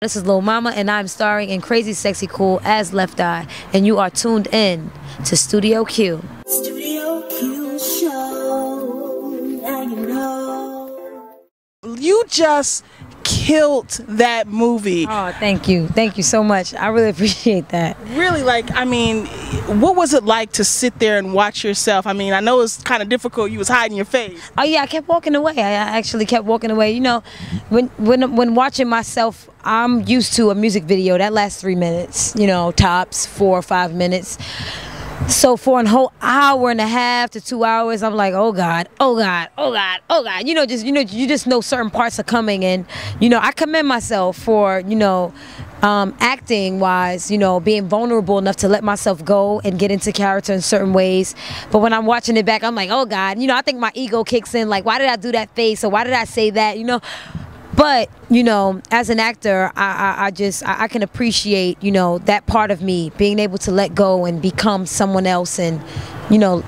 This is Lil Mama, and I'm starring in Crazy Sexy Cool as Left Eye, and you are tuned in to Studio Q. Studio Q show, now you know. You just killed that movie. Oh, thank you so much. I really appreciate that. Really, like, I mean, what was it like to sit there and watch yourself? I mean, I know it's kind of difficult. You was hiding your face. Oh yeah, I kept walking away. I actually kept walking away. You know, when watching myself, I'm used to a music video that lasts 3 minutes. You know, tops 4 or 5 minutes. So for a whole hour and a half to 2 hours, I'm like, oh God, oh God, oh God, oh God. You just know certain parts are coming, and I commend myself for acting wise, being vulnerable enough to let myself go and get into character in certain ways. But when I'm watching it back, I'm like, oh God, I think my ego kicks in. Like, why did I do that face, or why did I say that? But as an actor, I can appreciate that part of me being able to let go and become someone else, and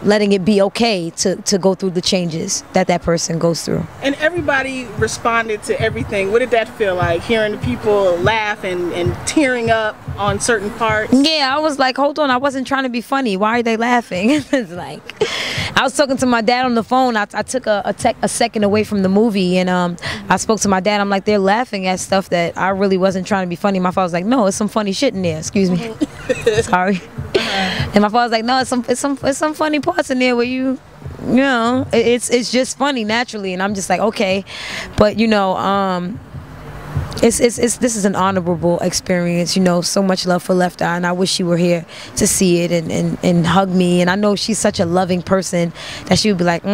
letting it be okay to go through the changes that person goes through. And everybody responded to everything. What did that feel like, hearing the people laugh and tearing up on certain parts? Yeah, I was like, hold on, I wasn't trying to be funny. Why are they laughing? It's like, I was talking to my dad on the phone. I took a second away from the movie, and I spoke to my dad. I'm like, they're laughing at stuff that I really wasn't trying to be funny. My father was like, no, it's some funny shit in there. Excuse me. Sorry. And my father was like, no, it's some funny parts in there where it's just funny naturally. And I'm just like, okay, but this is an honorable experience. So much love for Left Eye, and I wish she were here to see it and hug me. And I know she's such a loving person that she would be like,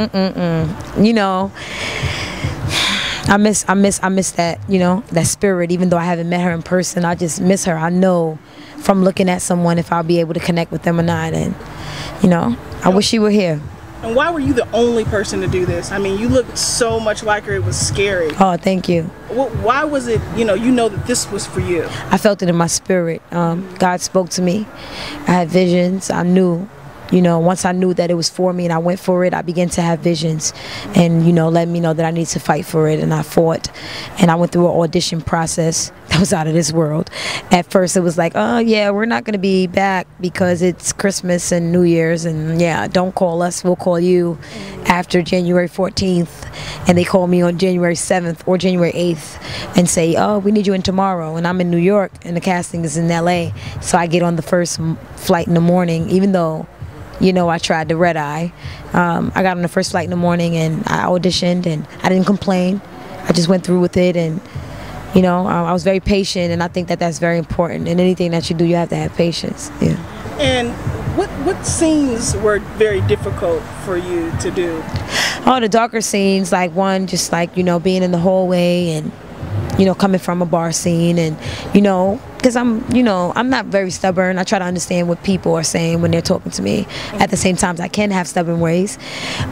I miss that, that spirit. Even though I haven't met her in person, I just miss her. I know from looking at someone if I'll be able to connect with them or not. And I wish she were here. And why were you the only person to do this? I mean, you looked so much like her, it was scary. Oh, thank you. Why was it, that this was for you? I felt it in my spirit. God spoke to me. I had visions. I knew. Once I knew that it was for me and I went for it, I began to have visions and, let me know that I need to fight for it. And I fought, and I went through an audition process that was out of this world. At first it was like, oh yeah, we're not going to be back because it's Christmas and New Year's, and yeah, don't call us, we'll call you after January 14th. And they call me on January 7th or January 8th and say, oh, we need you in tomorrow. And I'm in New York and the casting is in LA. So I get on the first flight in the morning, even though I tried the red eye. I got on the first flight in the morning and I auditioned, and I didn't complain. I just went through with it, and I was very patient, and I think that that's very important. In anything that you do, you have to have patience. Yeah. And what scenes were very difficult for you to do? Oh, the darker scenes, like one, just like being in the hallway and coming from a bar scene, and because I'm not very stubborn. I try to understand what people are saying when they're talking to me. At the same time, I can have stubborn ways,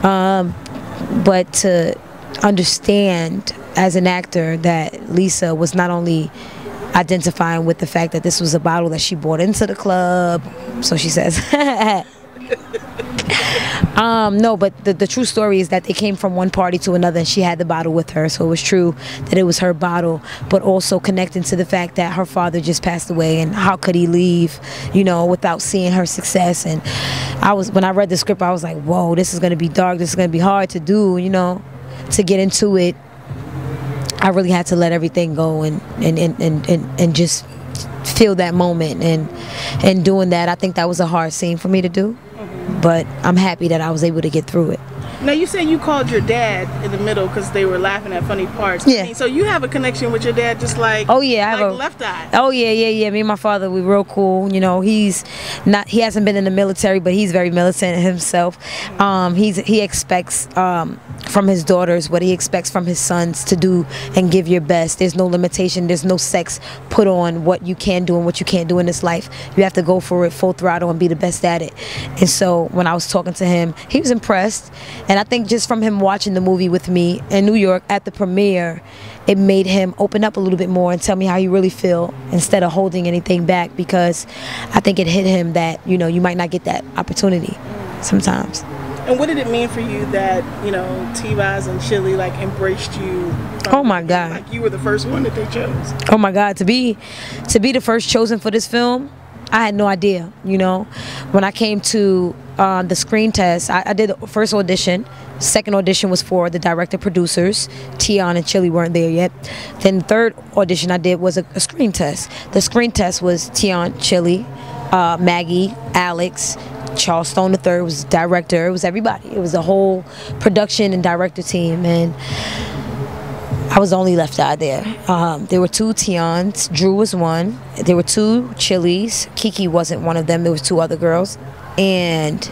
but to understand as an actor that Lisa was not only identifying with the fact that this was a bottle that she brought into the club, so she says. No, but the true story is that they came from one party to another, and she had the bottle with her, so it was true that it was her bottle, but also connecting to the fact that her father just passed away, and how could he leave, without seeing her success. And when I read the script, I was like, whoa, this is going to be dark, this is going to be hard to do, to get into it. I really had to let everything go and just feel that moment, and doing that, I think that was a hard scene for me to do. But I'm happy that I was able to get through it. Now, you said you called your dad in the middle because they were laughing at funny parts. Yeah. I mean, so you have a connection with your dad, just like, oh yeah, I have Left Eye. Oh yeah. Me and my father, we're real cool. He hasn't been in the military, but he's very militant himself. He expects from his daughters what he expects from his sons to do and give your best. There's no limitation. There's no sex put on what you can do and what you can't do in this life. You have to go for it full throttle and be the best at it. And so when I was talking to him, he was impressed. And I think just from him watching the movie with me in New York at the premiere, it made him open up a little bit more and tell me how you really feel instead of holding anything back, because I think it hit him that, you might not get that opportunity sometimes. And what did it mean for you that, you know, T-Boz and Chili like embraced you? Oh my God. Like you were the first one that they chose. Oh my God, to be the first chosen for this film, I had no idea, you know. When I came to the screen test, I did the first audition. Second audition was for the director producers. Tion and Chili weren't there yet. Then the third audition I did was a screen test. The screen test was Tion, Chili, Maggie, Alex, Charles Stone III was director. It was everybody. It was the whole production and director team, and I was the only left eye there. There were 2 Tions. Drew was one. There were 2 Chilis. Kiki wasn't one of them. There was 2 other girls, and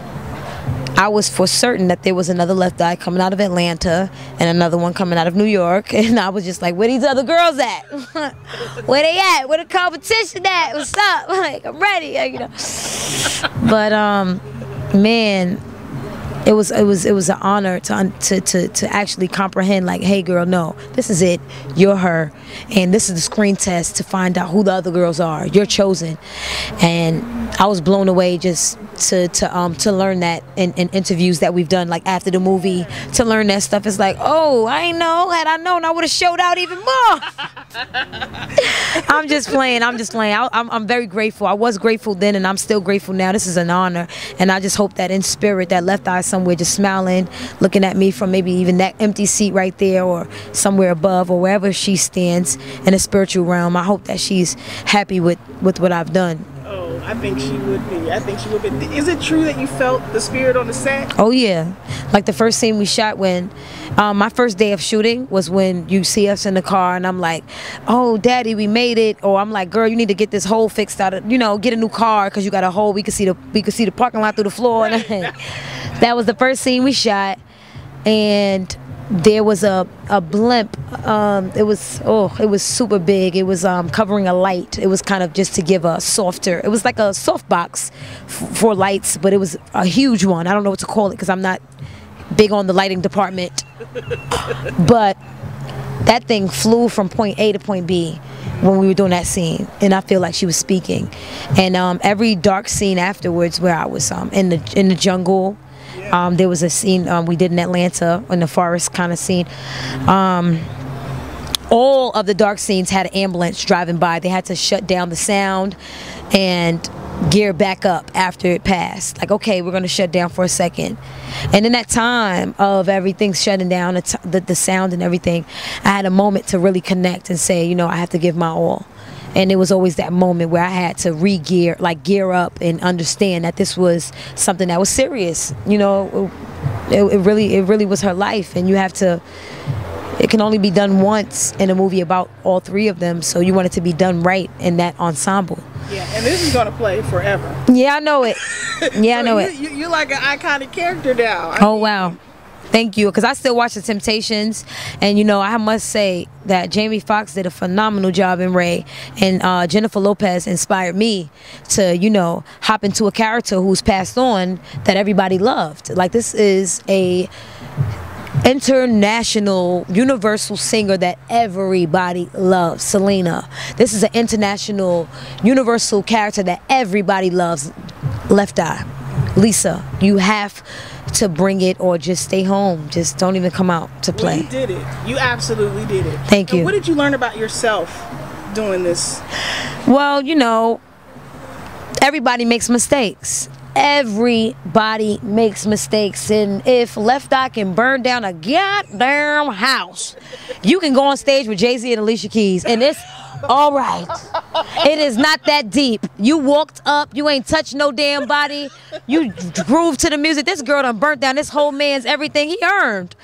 I was for certain that there was another left eye coming out of Atlanta and another one coming out of New York, and I was just like, where these other girls at? Where they at? Where the competition at? What's up? Like, I'm ready, you know. But man, it was an honor to actually comprehend, like, hey girl, no, this is it, you're her, and this is the screen test to find out who the other girls are. You're chosen. And I was blown away just to learn that in interviews that we've done, like after the movie, to learn that stuff. Is like, oh, I ain't know. Had I known, I would have showed out even more. I'm just playing. I'm very grateful. I was grateful then, and I'm still grateful now. This is an honor, and I just hope that in spirit, that left eye somewhere just smiling, looking at me from maybe even that empty seat right there, or somewhere above, or wherever she stands in the spiritual realm. I hope that she's happy with what I've done. Oh, I think she would be. I think she would be. Is it true that you felt the spirit on the set? Oh yeah, like the first scene we shot, when my first day of shooting was when you see us in the car, and I'm like, oh daddy, we made it. Or I'm like, girl, you need to get this hole fixed out of, you know, get a new car because you got a hole. We could see the parking lot through the floor. And that was the first scene we shot, and there was a blimp. It was super big. It was covering a light. It was kind of just to give a softer. It was like a soft box for lights, but it was a huge one. I don't know what to call it because I'm not big on the lighting department. But that thing flew from point A to point B when we were doing that scene, and I feel like she was speaking. And every dark scene afterwards, where I was in the jungle. There was a scene we did in Atlanta, in the forest kind of scene. All of the dark scenes had an ambulance driving by. They had to shut down the sound and gear back up after it passed. Like, okay, we're going to shut down for a second. And in that time of everything shutting down, the sound and everything, I had a moment to really connect and say, you know, I have to give my all. And it was always that moment where I had to gear up and understand that this was something that was serious. You know, it really was her life, and you have to. It can only be done once in a movie about all 3 of them, so you want it to be done right in that ensemble. Yeah, and this is gonna play forever. Yeah, I know it. Yeah, I know it. You're like an iconic character now. Oh wow. Thank you, because I still watch The Temptations, and you know, I must say that Jamie Foxx did a phenomenal job in Ray, and Jennifer Lopez inspired me to, you know, hop into a character who's passed on that everybody loved. Like, this is a international, universal singer that everybody loves, Selena. This is an international, universal character that everybody loves, Left Eye. Lisa, you have to bring it, or just stay home. Just don't even come out to play. Well, you did it. You absolutely did it. Thank you. What did you learn about yourself doing this? Well, you know, everybody makes mistakes. Everybody makes mistakes, and if Left Eye can burn down a goddamn house, you can go on stage with Jay-Z and Alicia Keys, and it's all right. It is not that deep. You walked up, you ain't touched no damn body, you groove to the music. This girl done burnt down this whole man's everything he earned.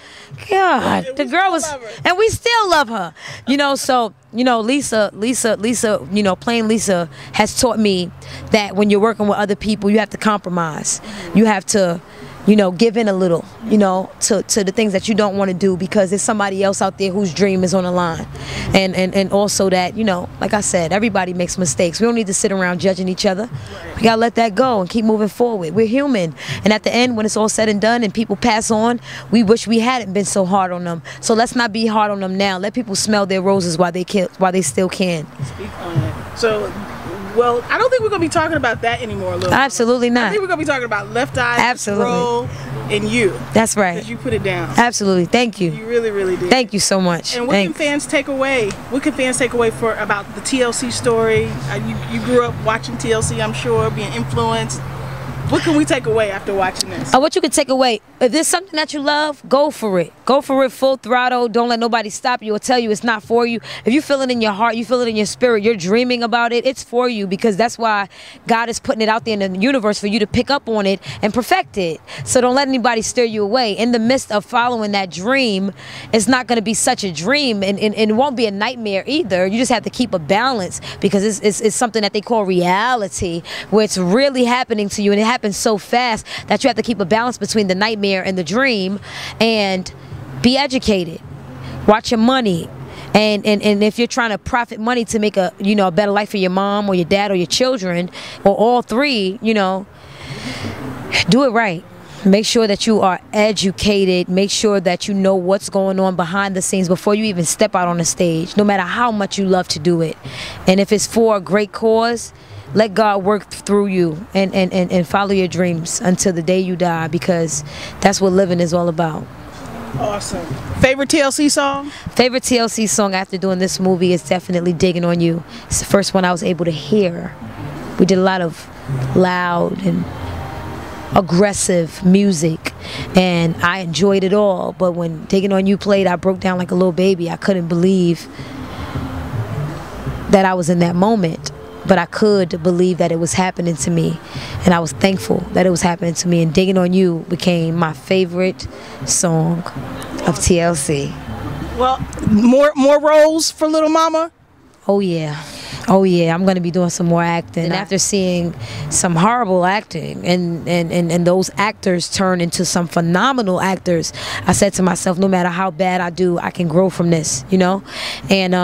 God, the girl was, and we still love her. You know, so, you know, Lisa, you know, playing Lisa has taught me that when you're working with other people, you have to compromise. You have to, you know, give in a little, you know, to the things that you don't want to do, because there's somebody else out there whose dream is on the line. And also that, you know, like I said, everybody makes mistakes. We don't need to sit around judging each other. We gotta let that go and keep moving forward. We're human. And at the end, when it's all said and done and people pass on, we wish we hadn't been so hard on them. So let's not be hard on them now. Let people smell their roses while they still can. Speak on it. So, well, I don't think we're going to be talking about that anymore, Lil. Absolutely not. I think we're going to be talking about Left Eye, absolutely. Role, in you. That's right. Because you put it down. Absolutely. Thank you. You really, really did. Thank you so much. And what can fans take away? What can fans take away about the TLC story? You grew up watching TLC, I'm sure, being influenced. What can we take away after watching this? What you can take away, if there's something that you love, go for it. Go for it full throttle. Don't let nobody stop you or tell you it's not for you. If you feel it in your heart, you feel it in your spirit, you're dreaming about it, it's for you, because that's why God is putting it out there in the universe for you to pick up on it and perfect it. So don't let anybody steer you away. In the midst of following that dream, it's not going to be such a dream, and it won't be a nightmare either. You just have to keep a balance, because it's something that they call reality, where it's really happening to you, and it happens so fast that you have to keep a balance between the nightmare and the dream. And be educated, watch your money, and if you're trying to profit money to make a a better life for your mom or your dad or your children, or all three, do it right. Make sure that you are educated. Make sure that you know what's going on behind the scenes before you even step out on the stage, no matter how much you love to do it. And if it's for a great cause, let God work through you, and follow your dreams until the day you die, because that's what living is all about. Awesome. Favorite TLC song? Favorite TLC song after doing this movie is definitely Digging on You. It's the first one I was able to hear. We did a lot of loud and aggressive music, and I enjoyed it all. But when Digging on You played, I broke down like a little baby. I couldn't believe that I was in that moment. But I could believe that it was happening to me, and I was thankful that it was happening to me. And Digging on You became my favorite song of TLC. Well, more roles for Little Mama? Oh yeah. Oh yeah, I'm going to be doing some more acting. And after seeing some horrible acting and those actors turn into some phenomenal actors, I said to myself, no matter how bad I do, I can grow from this, And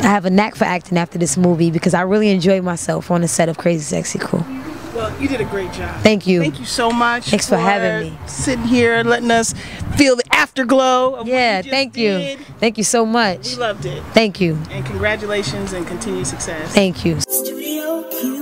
I have a knack for acting after this movie, because I really enjoyed myself on the set of Crazy Sexy Cool. Well, you did a great job. Thank you. Thank you so much. Thanks for having me. Sitting here and letting us feel the afterglow of what you just thank did. you. Thank you so much. We loved it. Thank you. And congratulations and continued success. Thank you. Studio Q